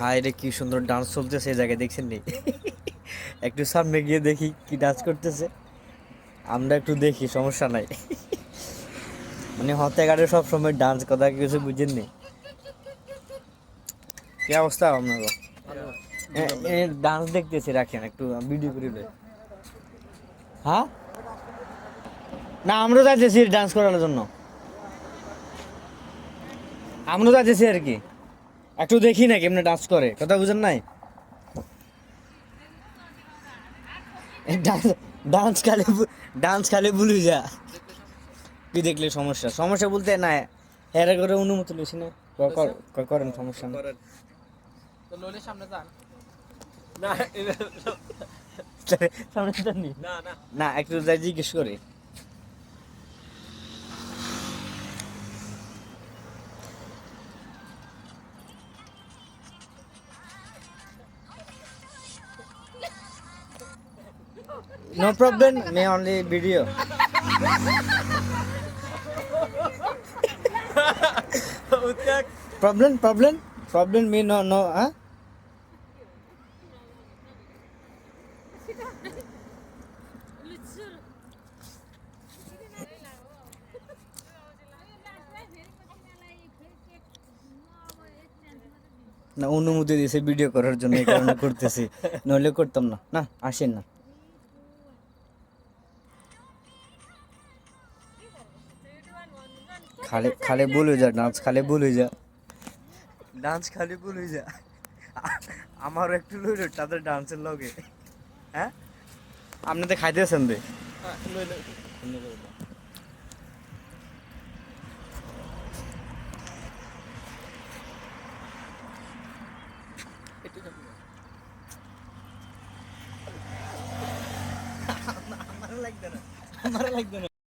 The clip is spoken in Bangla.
হায় রে, কি সুন্দর ডান্স চলতেছে এই জায়গায়, দেখছেন নি? একটু সামনে গিয়ে দেখি কি ডান্স করতেছে। আমরা একটু দেখি, সমস্যা নাই। মানে হতে গাড়ি সব সময় ডান্স, কথা কিছু বুঝেননি। কি অবস্থা আপনার? ডান্স দেখতেছি, রাখেন একটু ভিডিও করে লই। হ্যাঁ, না আমরা যাইতেছি ডান্স করার জন্য, আমরা যাইতেছি আর কি। একটু দেখি না কেমনে ডান্স করে, কথা বুঝেন নাই? ডান্স ডান্স খালি ডান্স খালি ভুলে যা। কি দেখলে সমস্যা? সমস্যা বলতে না, হেরা করে অনুমতি লইছি না। করেন, সমস্যা না। তো লোলের সামনে যান। না সামনে জানি না না না, একটু যাই জিজ্ঞেস করি। No problem, me only video. Problem me no, huh? না, অনুমতি দিয়েছে ভিডিও করার জন্য, এই কারণে করতেছি, নইলে করতাম না। না, আসেন না। খালি খালি ভুল হয়ে যা, ডান্স খালি ভুল হয়ে যা, ডান্স খালি ভুল হয়ে যা। আমারও একটু লইল তাদের ডান্সের লগে। হ্যাঁ, আপনি তো খাইতেছেন রে। আমার লাগবে না, আমার লাগবে না।